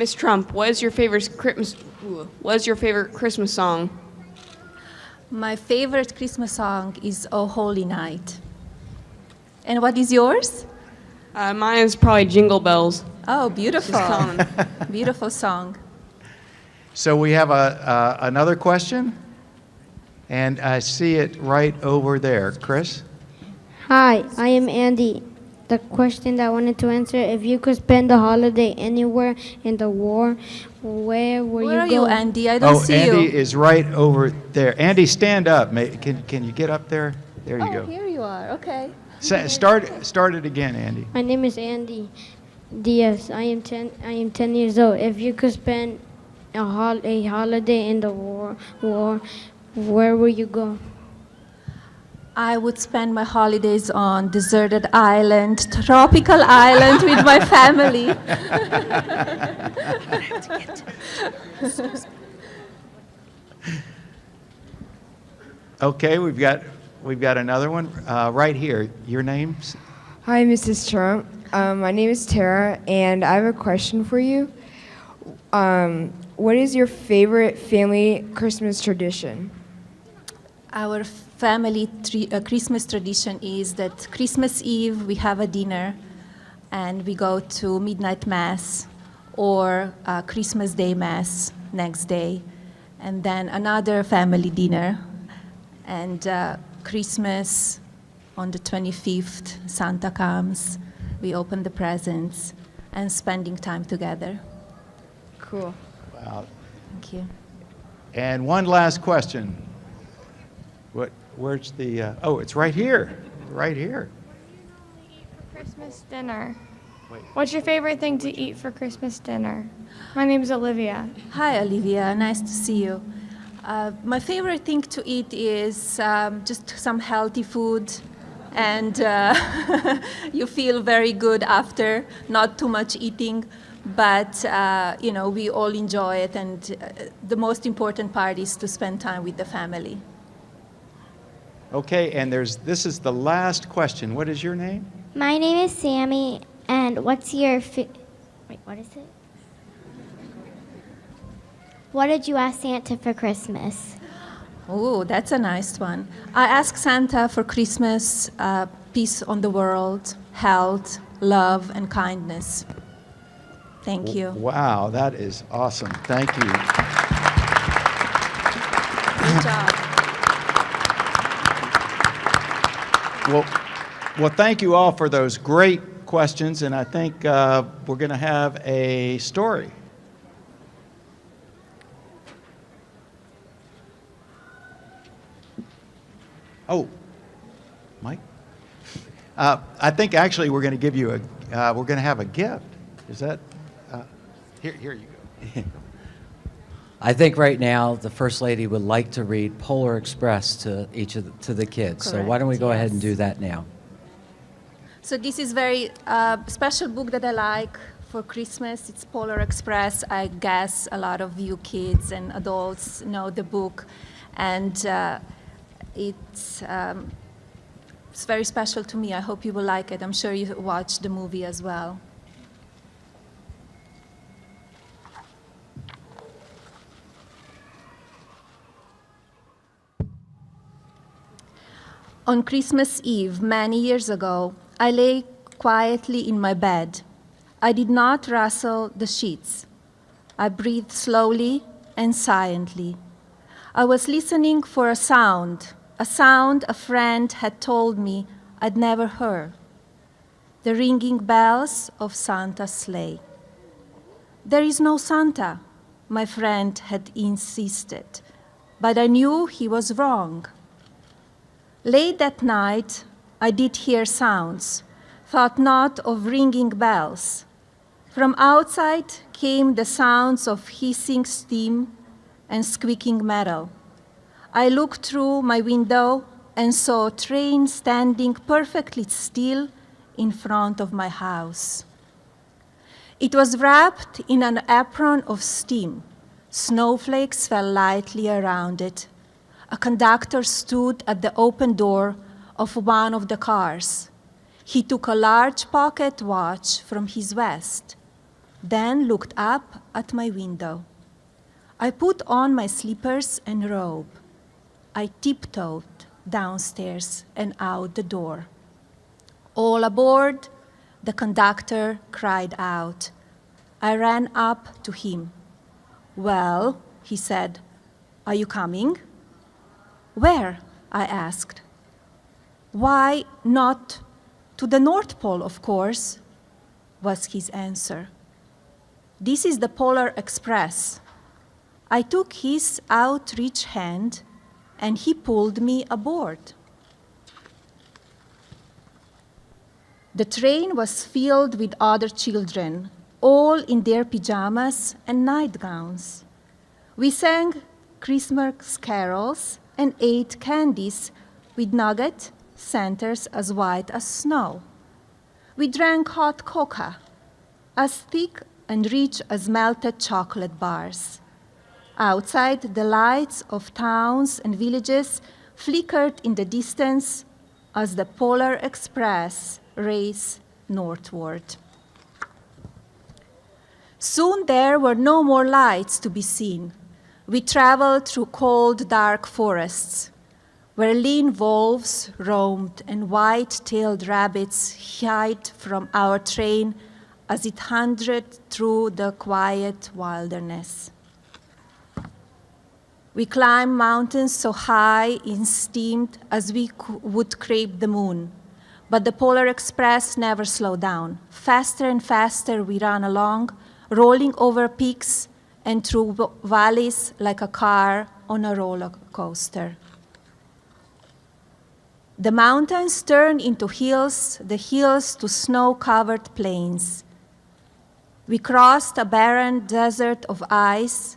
Miss Trump, what is your favorite Christmas song? My favorite Christmas song is "O Holy Night." And what is yours? Mine is probably Jingle Bells. Oh, beautiful. Just common. Beautiful song. So we have another question, and I see it right over there. Chris? Hi, I am Andy. The question that I wanted to answer, if you could spend a holiday anywhere in the world, where would you go? Where are you, Andy? I don't see Andy you. is right over there. Andy, stand up. Can you get up there? There you go. Here you are. Okay. Start it again, Andy. My name is Andy Diaz. I am 10 years old. If you could spend a holiday in the war, where would you go? I would spend my holidays on deserted island, tropical island with my family. Okay, we've got another one right here. Your name? Hi, Mrs. Trump. My name is Tara, and I have a question for you. What is your favorite family Christmas tradition? Our family Christmas tradition is that Christmas Eve we have a dinner and we go to midnight mass or Christmas Day mass next day, and then another family dinner, and Christmas on the 25th, Santa comes, we open the presents and spending time together. Cool. Wow. Thank you. And one last question. Where's the? Oh, it's right here. Right here. For Christmas dinner. Wait. What's your favorite thing to eat for Christmas dinner? My name is Olivia. Hi, Olivia. Nice to see you. My favorite thing to eat is just some healthy food, and you feel very good after, not too much eating, but we all enjoy it, and the most important part is to spend time with the family. Okay, and this is the last question. What is your name? My name is Sammy, and what's your wait, what is it? What did you ask Santa for Christmas? Oh, that's a nice one. I asked Santa for Christmas peace on the world, health, love, and kindness. Thank you. Wow, that is awesome. Thank you. Good job. Well, thank you all for those great questions, and I think we're going to have a story. Oh, Mike? I think actually we're going to give you we're going to have a gift. Is that, here you go. I think right now the First Lady would like to read Polar Express to to the kids. So why don't we go ahead and do that now? So this is very special book that I like for Christmas. It's Polar Express. I guess a lot of you kids and adults know the book, and it's very special to me. I hope you will like it. I'm sure you watched the movie as well. On Christmas Eve, many years ago, I lay quietly in my bed. I did not rustle the sheets. I breathed slowly and silently. I was listening for a sound a friend had told me I'd never heard. The ringing bells of Santa's sleigh. There is no Santa, my friend had insisted, but I knew he was wrong. Late that night, I did hear sounds, thought not of ringing bells. From outside came the sounds of hissing steam and squeaking metal. I looked through my window and saw a train standing perfectly still in front of my house. It was wrapped in an apron of steam. Snowflakes fell lightly around it. A conductor stood at the open door of one of the cars. He took a large pocket watch from his vest. then looked up at my window. I put on my slippers and robe. I tiptoed downstairs and out the door. "All aboard," the conductor cried out. I ran up to him. "Well," he said, "are you coming?" "Where?" I asked. "Why, not to the North Pole, of course," was his answer. "This is the Polar Express." I took his outstretched hand, and he pulled me aboard. The train was filled with other children, all in their pajamas and nightgowns. We sang Christmas carols and ate candies with nugget centers as white as snow. We drank hot cocoa, as thick and rich as melted chocolate bars. Outside, the lights of towns and villages flickered in the distance as the Polar Express raced northward. Soon there were no more lights to be seen. We traveled through cold, dark forests, where lean wolves roamed and white-tailed rabbits hid from our train as it thundered through the quiet wilderness. We climbed mountains so high and steamed as we would crave the moon. But the Polar Express never slowed down. Faster and faster we ran along, rolling over peaks and through valleys like a car on a roller coaster. The mountains turned into hills, the hills to snow-covered plains. We crossed a barren desert of ice,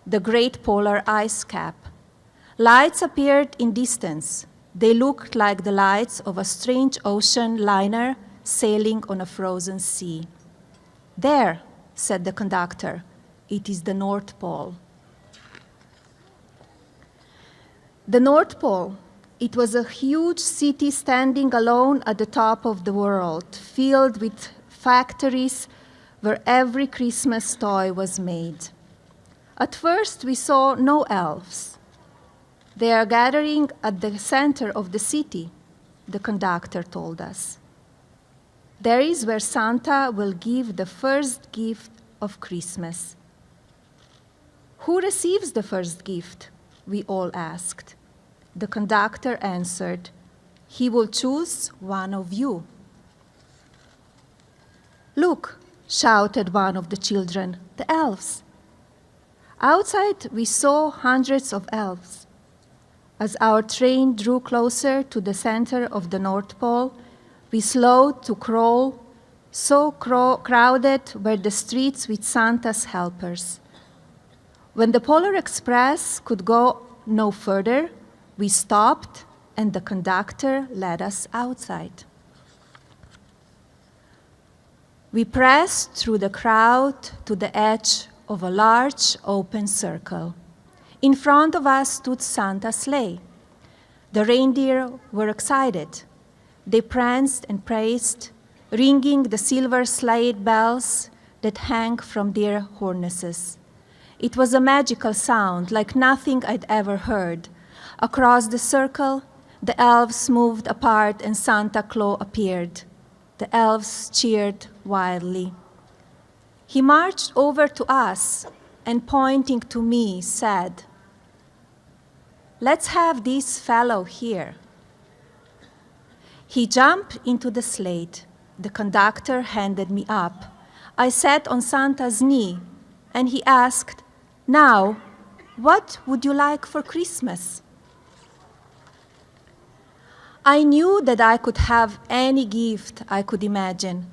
the great polar ice cap. Lights appeared in distance. They looked like the lights of a strange ocean liner sailing on a frozen sea. "There," said the conductor, "it is the North Pole." The North Pole, it was a huge city standing alone at the top of the world, filled with factories where every Christmas toy was made. At first, we saw no elves. "They are gathering at the center of the city," the conductor told us. "There is where Santa will give the first gift of Christmas." "Who receives the first gift?" we all asked. The conductor answered, "He will choose one of you." "Look," shouted one of the children, "the elves." Outside, we saw hundreds of elves. As our train drew closer to the center of the North Pole, we slowed to crawl, so crowded were the streets with Santa's helpers. When the Polar Express could go no further, we stopped and the conductor led us outside. We pressed through the crowd to the edge of a large open circle. In front of us stood Santa's sleigh. The reindeer were excited. They pranced and pranced, ringing the silver sleigh bells that hang from their harnesses. It was a magical sound, like nothing I'd ever heard. Across the circle, the elves moved apart and Santa Claus appeared. The elves cheered wildly. He marched over to us and, pointing to me, said, "Let's have this fellow here." He jumped into the sleigh. The conductor handed me up. I sat on Santa's knee, and he asked, "Now, what would you like for Christmas?" I knew that I could have any gift I could imagine,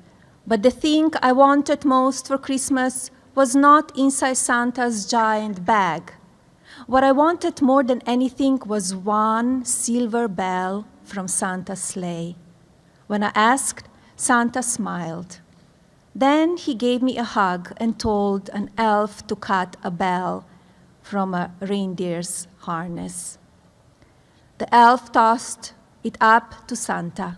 but the thing I wanted most for Christmas was not inside Santa's giant bag. What I wanted more than anything was one silver bell from Santa's sleigh. When I asked, Santa smiled. Then he gave me a hug and told an elf to cut a bell from a reindeer's harness. The elf tossed it up to Santa.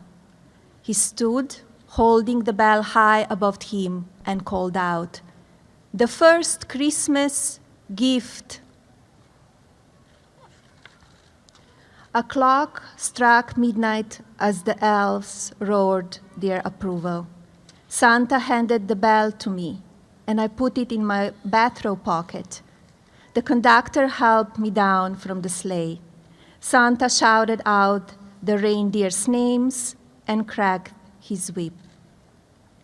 He stood, holding the bell high above him, and called out, The first Christmas gift. A clock struck midnight as the elves roared their approval. Santa handed the bell to me, and I put it in my bathrobe pocket. The conductor helped me down from the sleigh. Santa shouted out the reindeers' names and cracked his whip.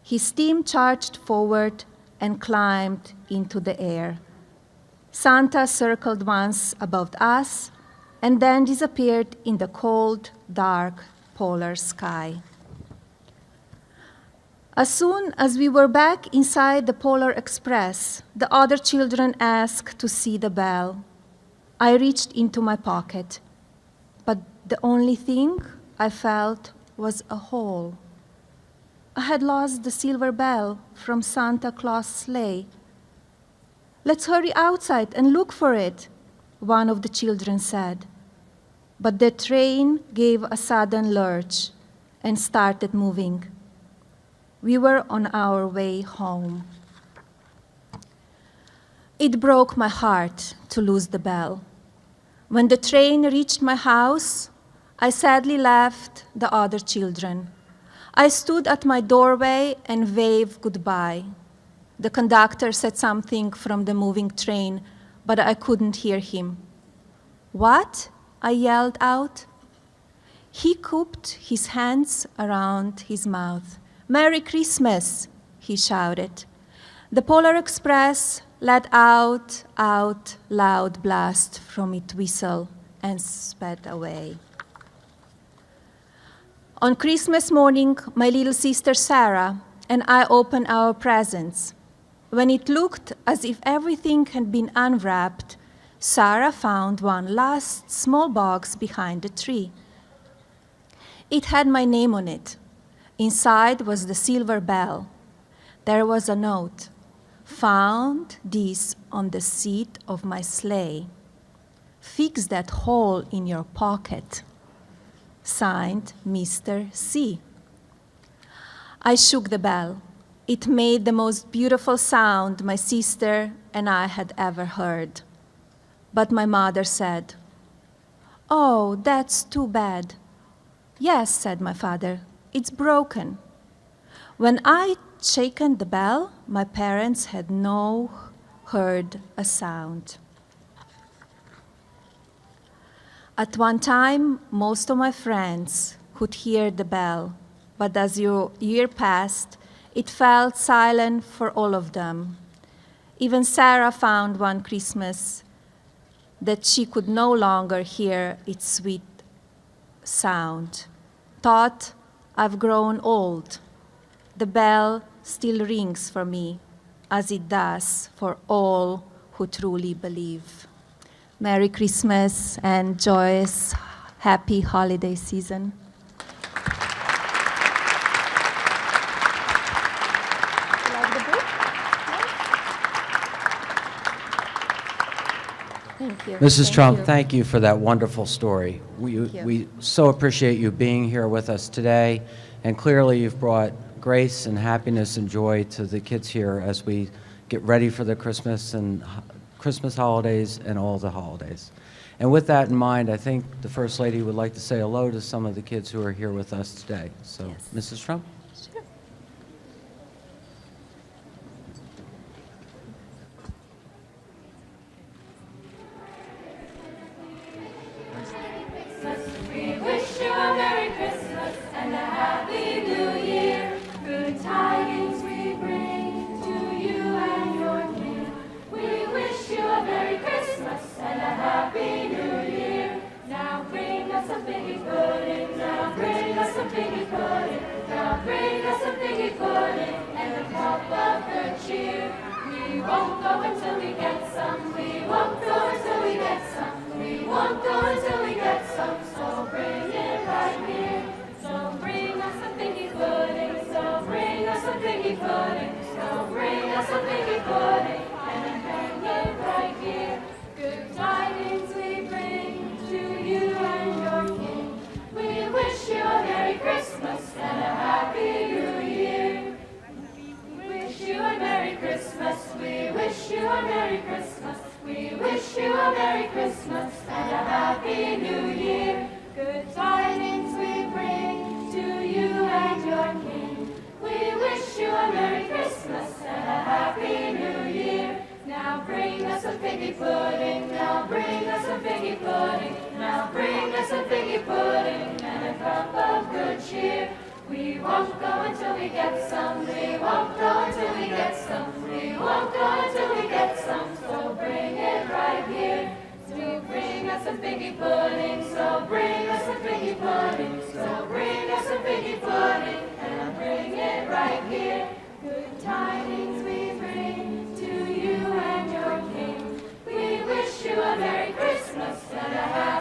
His team charged forward and climbed into the air. Santa circled once above us and then disappeared in the cold, dark polar sky. As soon as we were back inside the Polar Express, the other children asked to see the bell. I reached into my pocket, but the only thing I felt was a hole. I had lost the silver bell from Santa Claus' sleigh. "Let's hurry outside and look for it," one of the children said. But the train gave a sudden lurch and started moving. We were on our way home. It broke my heart to lose the bell. When the train reached my house, I sadly left the other children. I stood at my doorway and waved goodbye. The conductor said something from the moving train, but I couldn't hear him. "What?" I yelled out. He cupped his hands around his mouth. "Merry Christmas," he shouted. The Polar Express let out loud blast from its whistle and sped away. On Christmas morning, my little sister Sarah and I opened our presents. When it looked as if everything had been unwrapped, Sarah found one last small box behind the tree. It had my name on it. Inside was the silver bell. There was a note. "Found this on the seat of my sleigh. Fix that hole in your pocket. Signed, Mr. C." I shook the bell. It made the most beautiful sound my sister and I had ever heard. But my mother said, "Oh, that's too bad." "Yes," said my father, "it's broken." When I shaken the bell, my parents had no heard a sound. At one time, most of my friends could hear the bell, but as the year passed, it fell silent for all of them. Even Sarah found one Christmas that she could no longer hear its sweet sound. Thought, I've grown old. The bell still rings for me, as it does for all who truly believe. Merry Christmas and joyous, happy holiday season. Thank you. Mrs. Thank Trump, you. thank you for that wonderful story. We so appreciate you being here with us today, and clearly you've brought grace and happiness and joy to the kids here as we get ready for the Christmas holidays and all the holidays. And with that in mind, I think the First Lady would like to say hello to some of the kids who are here with us today. So, Yes. Mrs. Trump? Sure. We wish you a Merry Christmas and a Happy New Year. Good tidings we bring to you and your kin. We wish you a Merry Christmas and a Happy New Year. Now bring us some figgy pudding. Now bring us some figgy pudding. Now bring us some figgy pudding and a cup of good cheer. We won't go until we get some. We won't go until we get some. We won't go until we get some. So bring it right here. So bring us some figgy pudding. So bring us some figgy pudding. So bring us some figgy pudding and hang it right here. Good tidings we bring to you and your kin. We wish you a Merry Christmas and a Happy New Year. We wish you a Merry Christmas. We wish Happy New Year. Good tidings we bring to you and your King. We wish you a Merry Christmas and a Happy New Year. Now bring us a figgy pudding, now bring us a figgy pudding, now bring us a figgy pudding and a cup of good cheer. We won't go until we get some, we won't go until we get some, we won't go until we get some, so bring it right here. So bring us a figgy pudding, so bring us a figgy pudding, so bring us a figgy pudding and bring it right here. Good tidings we bring to you and your King. We wish you a Merry Christmas and a Happy